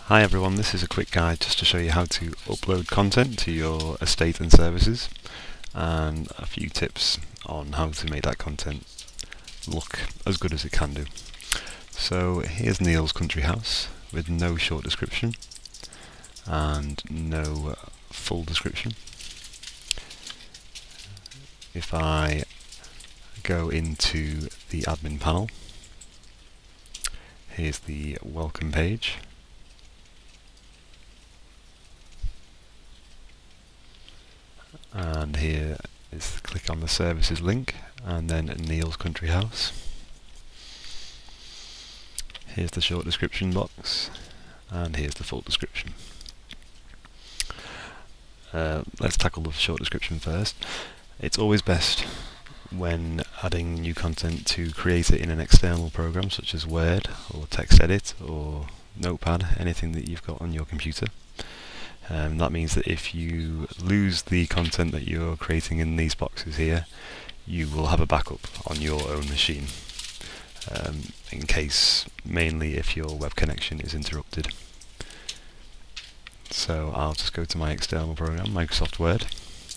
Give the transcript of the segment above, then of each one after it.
Hi everyone, this is a quick guide just to show you how to upload content to your estate and services, and a few tips on how to make that content look as good as it can do. So here's Neil's country house with no short description and no full description. If I go into the admin panel, here's the welcome page. And here is click on the services link and then Neil's country house. Here's the short description box and here's the full description. Let's tackle the short description first. It's always best when adding new content to create it in an external program such as Word or TextEdit or Notepad, anything that you've got on your computer. That means that if you lose the content that you're creating in these boxes here, you will have a backup on your own machine, in case, mainly if your web connection is interrupted. So I'll just go to my external program, Microsoft Word.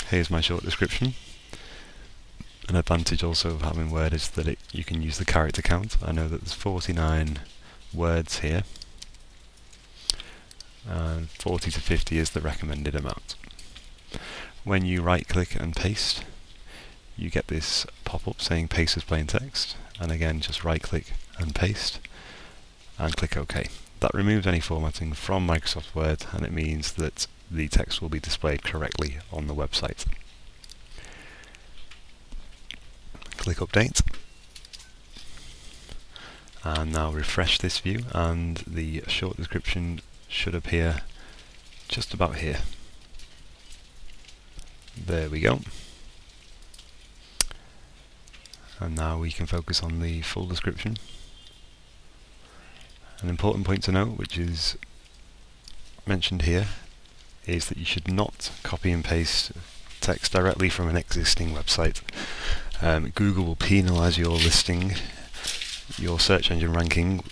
Here's my short description. An advantage also of having Word is that you can use the character count. I know that there's 49 words here, and 40 to 50 is the recommended amount. When you right click and paste, you get this pop-up saying paste as plain text, and again just right click and paste and click OK. That removes any formatting from Microsoft Word, and it means that the text will be displayed correctly on the website. Click update, and now refresh this view and the short description should appear just about here. There we go. And now we can focus on the full description. An important point to note, which is mentioned here, is that you should not copy and paste text directly from an existing website. Google will penalise your listing, your search engine ranking,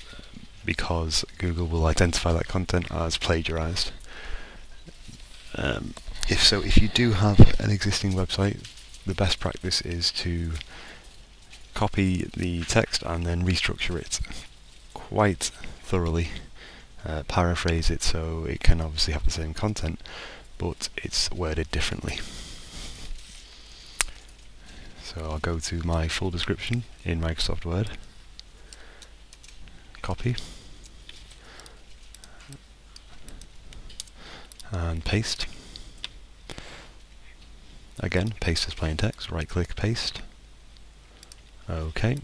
because Google will identify that content as plagiarized. If you do have an existing website, the best practice is to copy the text and then restructure it quite thoroughly, paraphrase it so it can obviously have the same content, but it's worded differently. So I'll go to my full description in Microsoft Word, copy, and paste. Again, paste as plain text, right click, paste. OK.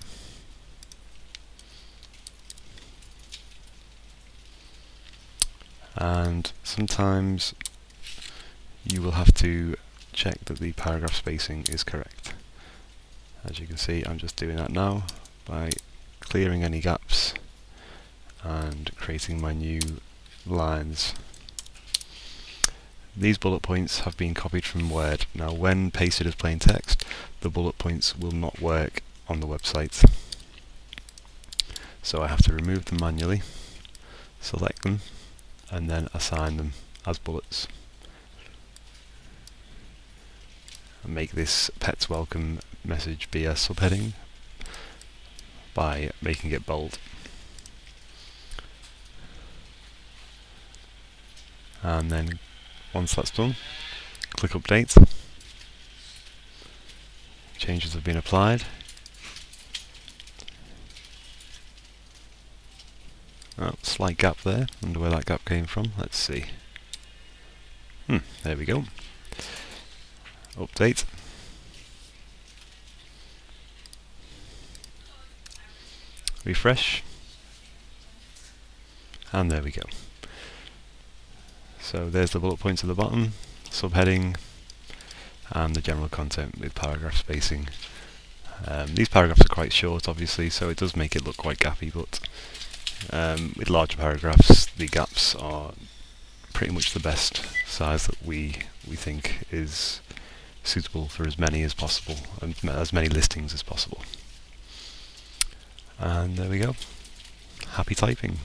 And sometimes you will have to check that the paragraph spacing is correct. As you can see, I'm just doing that now by clearing any gaps and creating my new lines. These bullet points have been copied from Word. Now when pasted as plain text, the bullet points will not work on the website. So I have to remove them manually, select them, and then assign them as bullets. And make this Pets Welcome message be a subheading by making it bold. And then once that's done, click update. Changes have been applied. Oh, slight gap there. Wonder where that gap came from. Let's see. There we go. Update. Refresh. And there we go. So there's the bullet points at the bottom, subheading, and the general content with paragraph spacing. These paragraphs are quite short, obviously, so it does make it look quite gappy, but with larger paragraphs, the gaps are pretty much the best size that we think is suitable for as many as possible, and as many listings as possible. And there we go. Happy typing.